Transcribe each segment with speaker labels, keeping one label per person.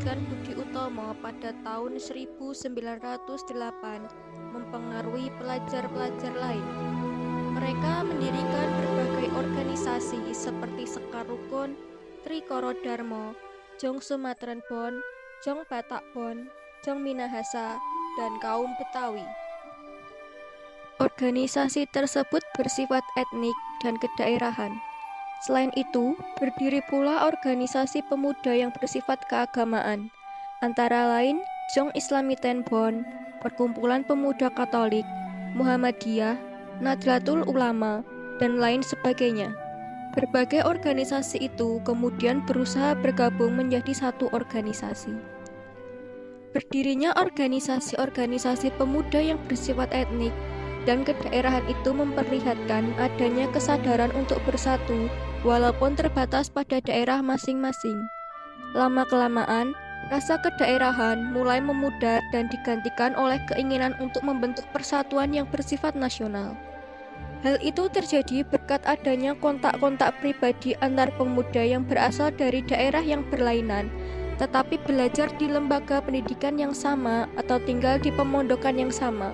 Speaker 1: melanjutkan Budi Utomo pada tahun 1908 mempengaruhi pelajar-pelajar lain. Mereka mendirikan berbagai organisasi seperti Sekar Rukun, Trikoro Darmo, Jong Sumatran Bon, Jong Batak Bon, Jong Minahasa, dan kaum Betawi. Organisasi tersebut bersifat etnik dan kedaerahan. Selain itu, berdiri pula organisasi pemuda yang bersifat keagamaan, antara lain Jong Islamiten Bon, Perkumpulan Pemuda Katolik, Muhammadiyah, Nahdlatul Ulama, dan lain sebagainya. Berbagai organisasi itu kemudian berusaha bergabung menjadi satu organisasi. Berdirinya organisasi-organisasi pemuda yang bersifat etnik dan kedaerahan itu memperlihatkan adanya kesadaran untuk bersatu walaupun terbatas pada daerah masing-masing. Lama-kelamaan, rasa kedaerahan mulai memudar dan digantikan oleh keinginan untuk membentuk persatuan yang bersifat nasional. Hal itu terjadi berkat adanya kontak-kontak pribadi antar pemuda yang berasal dari daerah yang berlainan, tetapi belajar di lembaga pendidikan yang sama atau tinggal di pemondokan yang sama.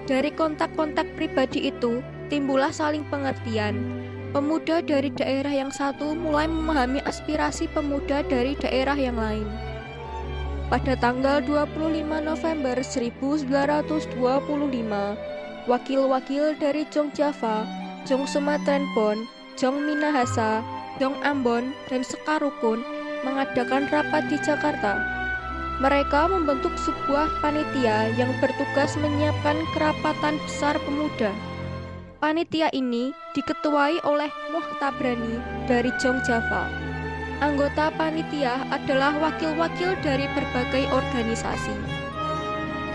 Speaker 1: Dari kontak-kontak pribadi itu, timbullah saling pengertian. Pemuda dari daerah yang satu mulai memahami aspirasi pemuda dari daerah yang lain. Pada tanggal 25 November 1925, wakil-wakil dari Jong Java, Jong Sumatran Bon, Jong Minahasa, Jong Ambon, dan Sekar Rukun mengadakan rapat di Jakarta. Mereka membentuk sebuah panitia yang bertugas menyiapkan kerapatan besar pemuda. Panitia ini diketuai oleh Moh Tabrani dari Jong Java. Anggota panitia adalah wakil-wakil dari berbagai organisasi.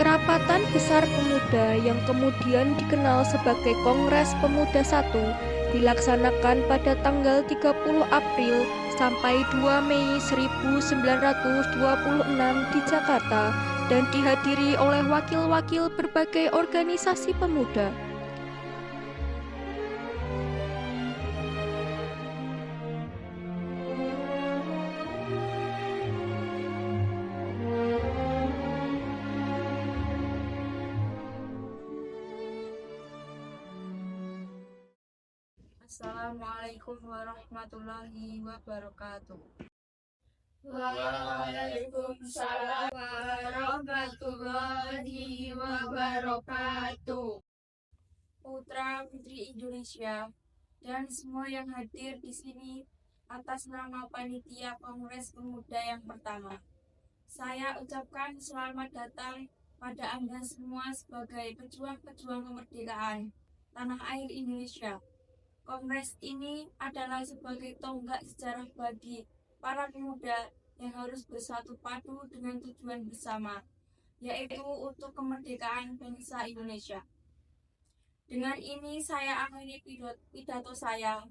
Speaker 1: Kerapatan besar pemuda yang kemudian dikenal sebagai Kongres Pemuda I dilaksanakan pada tanggal 30 April sampai 2 Mei 1926 di Jakarta dan dihadiri oleh wakil-wakil berbagai organisasi pemuda.
Speaker 2: Assalamualaikum warahmatullahi wabarakatuh.
Speaker 3: Waalaikumsalam warahmatullahi wabarakatuh.
Speaker 2: Putra Putri Indonesia dan semua yang hadir di sini atas nama Panitia Kongres Pemuda yang pertama. Saya ucapkan selamat datang pada Anda semua sebagai pejuang-pejuang kemerdekaan tanah air Indonesia. Kongres ini adalah sebagai tonggak sejarah bagi para pemuda yang harus bersatu padu dengan tujuan bersama, yaitu untuk kemerdekaan bangsa Indonesia. Dengan ini saya akhiri pidato saya.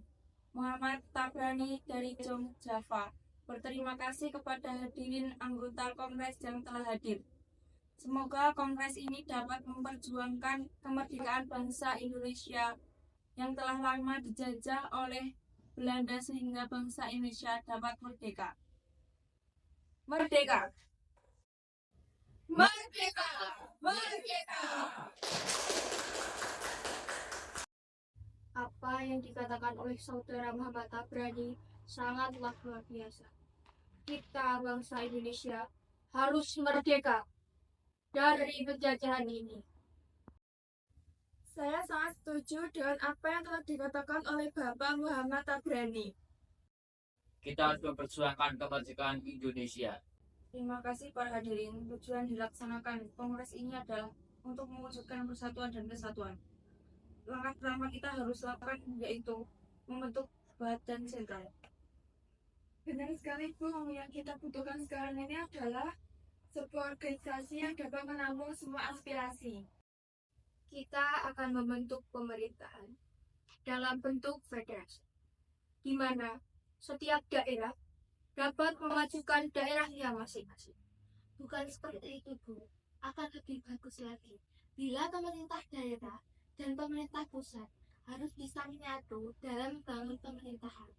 Speaker 2: Muhammad Tabrani dari Jong Java. Berterima kasih kepada hadirin anggota Kongres yang telah hadir. Semoga Kongres ini dapat memperjuangkan kemerdekaan bangsa Indonesia yang telah lama dijajah oleh Belanda sehingga bangsa Indonesia dapat merdeka. Merdeka!
Speaker 3: Merdeka! Merdeka!
Speaker 4: Apa yang dikatakan oleh saudara Muhammad Tabrani sangatlah luar biasa. Kita bangsa Indonesia harus merdeka dari penjajahan ini.
Speaker 2: Saya sangat setuju dengan apa yang telah dikatakan oleh Bapak Muhammad Tabrani.
Speaker 5: Kita harus memperjuangkan kemerdekaan Indonesia.
Speaker 2: Terima kasih para hadirin. Tujuan dilaksanakan Kongres ini adalah untuk mewujudkan persatuan dan kesatuan. Langkah pertama kita harus lakukan yaitu membentuk badan sentral. Benar sekali Bu, yang kita butuhkan sekarang ini adalah sebuah organisasi yang dapat menampung semua aspirasi.
Speaker 4: Kita akan membentuk pemerintahan dalam bentuk federasi, di mana setiap daerah dapat memajukan daerahnya masing-masing. Bukan seperti itu, Bu. Akan lebih bagus lagi bila pemerintah daerah dan pemerintah pusat harus bisa menyatu dalam membangun pemerintahan.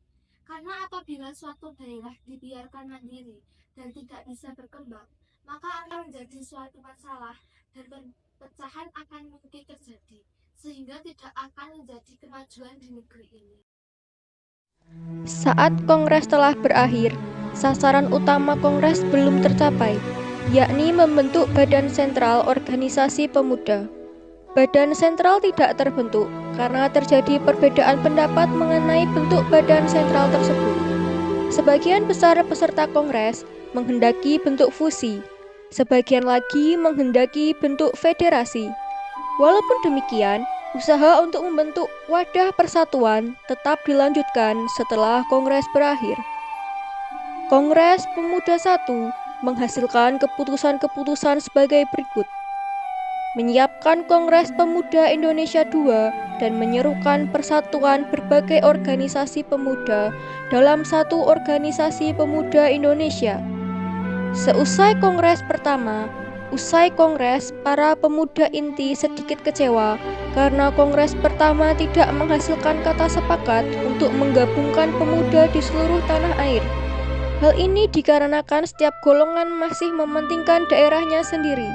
Speaker 4: Karena apabila suatu daerah dibiarkan mandiri dan tidak bisa berkembang, maka akan menjadi suatu masalah dan perpecahan akan mungkin terjadi, sehingga tidak akan menjadi kemajuan di negeri ini.
Speaker 1: Saat kongres telah berakhir, sasaran utama kongres belum tercapai, yakni membentuk Badan Sentral Organisasi Pemuda. Badan sentral tidak terbentuk karena terjadi perbedaan pendapat mengenai bentuk badan sentral tersebut. Sebagian besar peserta kongres menghendaki bentuk fusi, sebagian lagi menghendaki bentuk federasi. Walaupun demikian, usaha untuk membentuk wadah persatuan tetap dilanjutkan setelah kongres berakhir. Kongres Pemuda I menghasilkan keputusan-keputusan sebagai berikut. Menyiapkan Kongres Pemuda Indonesia II dan menyerukan persatuan berbagai organisasi pemuda dalam satu organisasi pemuda Indonesia. Seusai kongres pertama, para pemuda inti sedikit kecewa karena kongres pertama tidak menghasilkan kata sepakat untuk menggabungkan pemuda di seluruh tanah air. Hal ini dikarenakan setiap golongan masih mementingkan daerahnya sendiri,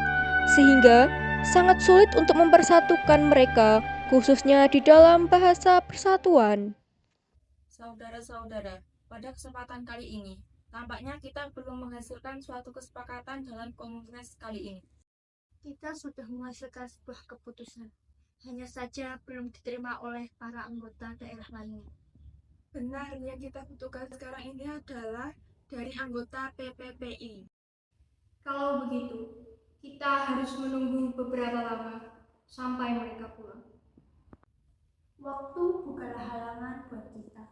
Speaker 1: sehingga sangat sulit untuk mempersatukan mereka, khususnya di dalam bahasa persatuan.
Speaker 2: Saudara-saudara, pada kesempatan kali ini, tampaknya kita belum menghasilkan suatu kesepakatan dalam kongres kali ini.
Speaker 4: Kita sudah menghasilkan sebuah keputusan, hanya saja belum diterima oleh para anggota daerah lainnya.
Speaker 2: Benar, yang kita butuhkan sekarang ini adalah dari anggota PPPI.
Speaker 4: Kalau begitu, kita harus menunggu beberapa lama sampai mereka pulang. Waktu bukanlah halangan buat kita.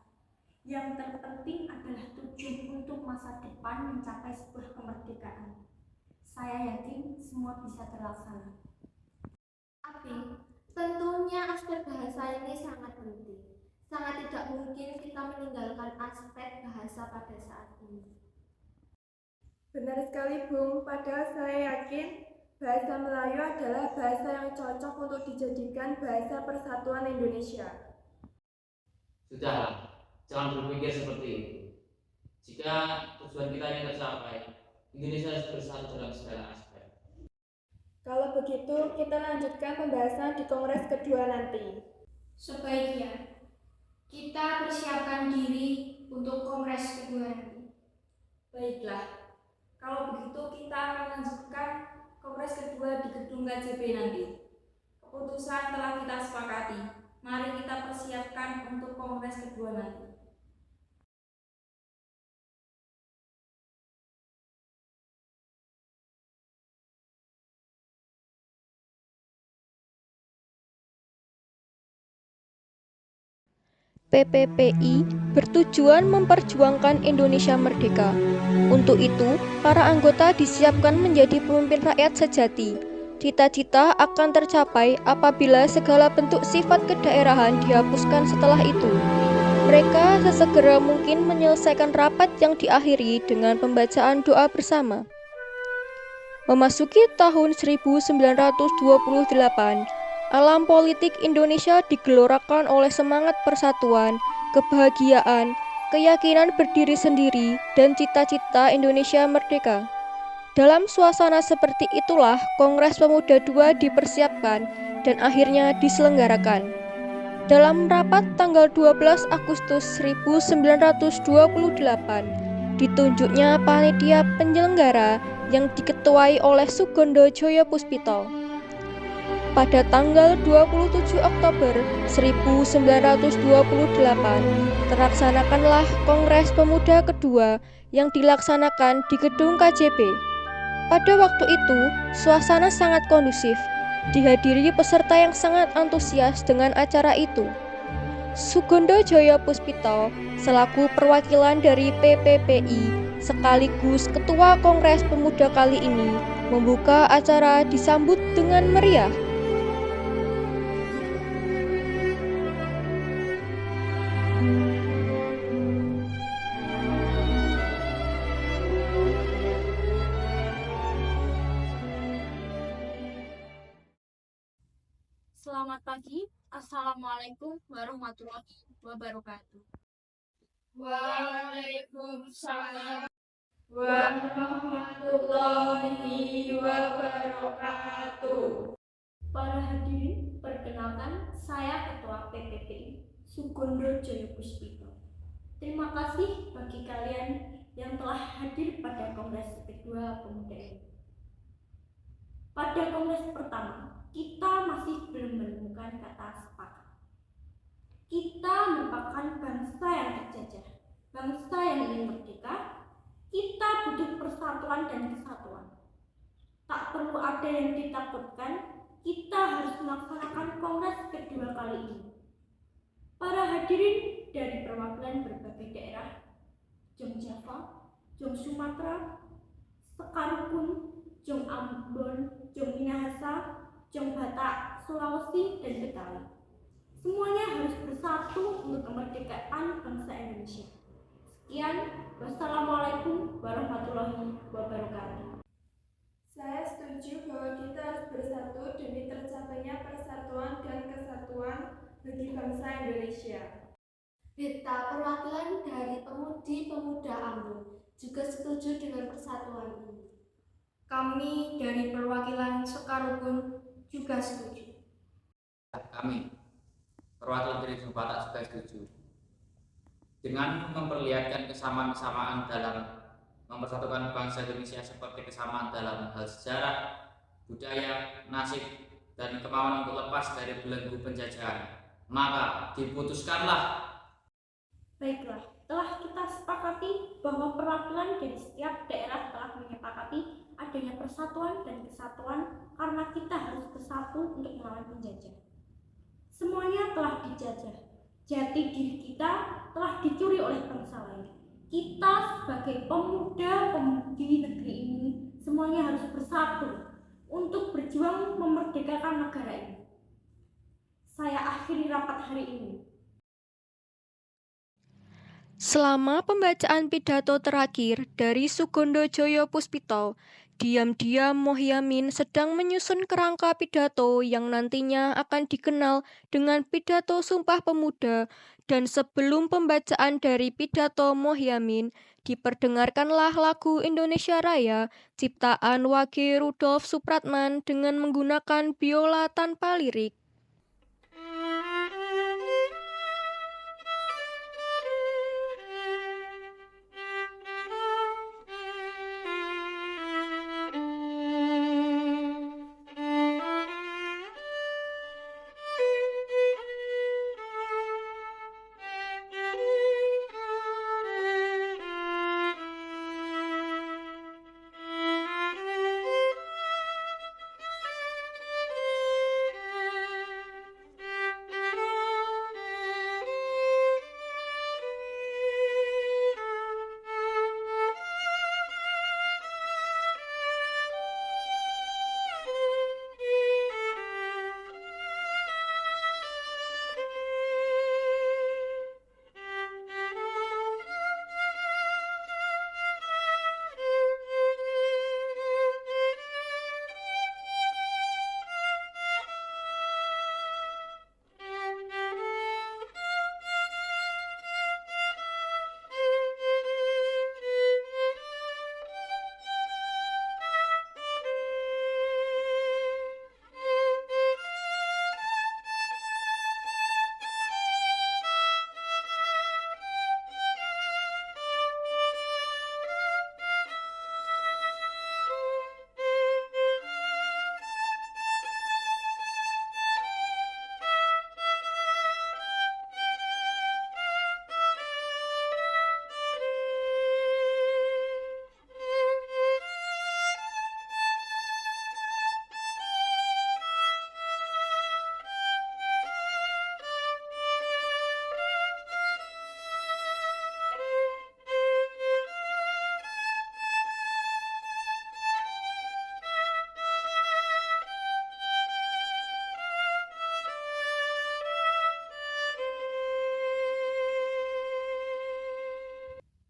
Speaker 4: Yang terpenting adalah tujuan untuk masa depan mencapai sebuah kemerdekaan. Saya yakin semua bisa terlaksana. Tapi, tentunya aspek bahasa ini sangat penting. Sangat tidak mungkin kita meninggalkan aspek bahasa pada saat ini.
Speaker 2: Benar sekali, Bung. Padahal saya yakin bahasa Melayu adalah bahasa yang cocok untuk dijadikan bahasa persatuan Indonesia.
Speaker 5: Sudahlah, jangan berpikir seperti itu. Jika tujuan kita ini tercapai, Indonesia harus bersatu dalam segala aspek.
Speaker 2: Kalau begitu, kita lanjutkan pembahasan di kongres kedua nanti.
Speaker 4: Sebaiknya kita persiapkan diri untuk kongres kedua nanti.
Speaker 2: Baiklah, kalau begitu kita akan lanjutkan kongres kedua di gedung KJP nanti. Keputusan telah kita sepakati. Mari kita persiapkan untuk kongres kedua nanti.
Speaker 1: PPPI bertujuan memperjuangkan Indonesia merdeka. Untuk itu, para anggota disiapkan menjadi pemimpin rakyat sejati. Cita-cita akan tercapai apabila segala bentuk sifat kedaerahan dihapuskan setelah itu. Mereka sesegera mungkin menyelesaikan rapat yang diakhiri dengan pembacaan doa bersama. Memasuki tahun 1928, alam politik Indonesia digelorakan oleh semangat persatuan, kebahagiaan, keyakinan berdiri sendiri, dan cita-cita Indonesia merdeka. Dalam suasana seperti itulah Kongres Pemuda II dipersiapkan dan akhirnya diselenggarakan. Dalam rapat tanggal 12 Agustus 1928, ditunjuknya panitia penyelenggara yang diketuai oleh Sugondo Joyopuspito. Pada tanggal 27 Oktober 1928, terlaksanakanlah Kongres Pemuda kedua yang dilaksanakan di gedung KJP. Pada waktu itu, suasana sangat kondusif, dihadiri peserta yang sangat antusias dengan acara itu. Sugondo Joyopuspito selaku perwakilan dari PPPI sekaligus Ketua Kongres Pemuda kali ini membuka acara disambut dengan meriah.
Speaker 4: Selamat pagi, Assalamualaikum warahmatullahi wabarakatuh.
Speaker 3: Waalaikumsalam
Speaker 2: warahmatullahi wabarakatuh.
Speaker 4: Para hadirin, perkenalkan saya Ketua PPPI Sukondo Joyo Puspito. Terima kasih bagi kalian yang telah hadir pada Kongres kedua Pemuda ini. Pada Kongres pertama, kita masih belum menemukan kata sepakat. Kita merupakan bangsa yang terjajah, bangsa yang ingin merdeka. Kita butuh persatuan dan kesatuan. Tak perlu ada yang ditakutkan. Kita harus melaksanakan Kongres kedua kali ini. Para hadirin dari perwakilan berbagai daerah, Jong Java, Jong Sumatera, Sekarukun, Jong Ambon, Jong Minahasa, Jong Batak, Sulawesi, dan Betawi. Semuanya harus bersatu untuk kemerdekaan bangsa Indonesia. Sekian, wassalamualaikum warahmatullahi wabarakatuh.
Speaker 2: Saya setuju bahwa kita harus bersatu demi tercapainya persatuan dan kesatuan bagi bangsa Indonesia.
Speaker 6: Beta perwakilan dari Pemudi-Pemuda Ambon juga setuju dengan persatuan ini.
Speaker 4: Kami dari perwakilan Sekarukun juga setuju.
Speaker 5: Kami, perwakilan dari Jawa Batak juga setuju. Dengan memperlihatkan kesamaan-kesamaan dalam mempersatukan bangsa Indonesia seperti kesamaan dalam hal sejarah, budaya, nasib, dan kemauan untuk lepas dari belenggu penjajahan, maka diputuskanlah.
Speaker 4: Baiklah, telah kita sepakati bahwa perwakilan dari setiap daerah telah menyepakati adanya persatuan dan kesatuan karena kita harus bersatu untuk melawan penjajah. Semuanya telah dijajah, jati diri kita telah dicuri oleh bangsa lain. Kita sebagai pemuda-pemudi negeri ini semuanya harus bersatu untuk berjuang memerdekakan negara ini. Saya akhiri rapat hari ini.
Speaker 1: Selama pembacaan pidato terakhir dari Sukondo Joyo Puspito, diam-diam Mohyamin sedang menyusun kerangka pidato yang nantinya akan dikenal dengan pidato Sumpah Pemuda. Dan sebelum pembacaan dari pidato Mohyamin, diperdengarkanlah lagu Indonesia Raya ciptaan Wage Rudolf Supratman dengan menggunakan biola tanpa lirik.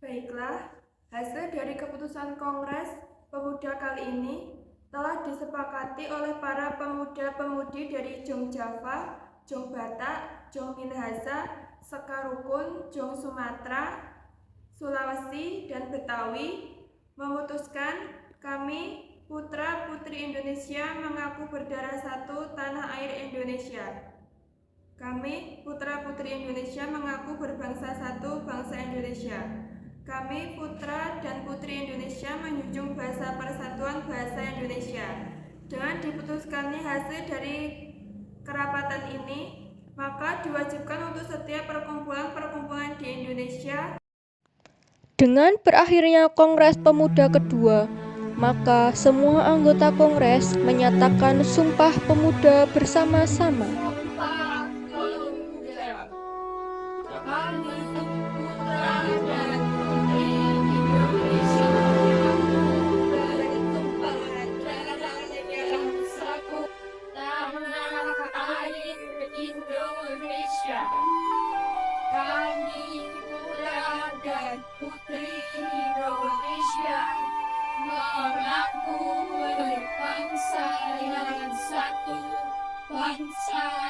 Speaker 2: Baiklah, hasil dari keputusan Kongres Pemuda kali ini telah disepakati oleh para pemuda-pemudi dari Jong Java, Jong Batak, Jong Minahasa, Sekarukun, Jong Sumatera, Sulawesi, dan Betawi memutuskan kami putra-putri Indonesia mengaku berdarah satu tanah air Indonesia. Kami putra-putri Indonesia mengaku berbangsa satu bangsa Indonesia. Kami putra dan putri Indonesia menjunjung bahasa persatuan bahasa Indonesia. Dengan diputuskannya hasil dari kerapatan ini, maka diwajibkan untuk setiap perkumpulan-perkumpulan di Indonesia.
Speaker 1: Dengan berakhirnya Kongres Pemuda kedua, maka semua anggota Kongres menyatakan Sumpah Pemuda bersama-sama.
Speaker 3: Sumpah Pemuda. Kami putra dan putri Indonesia bertumpah darah yang satu tanah air Indonesia. Kami putra dan putri Indonesia mengaku berbangsa yang satu, bangsa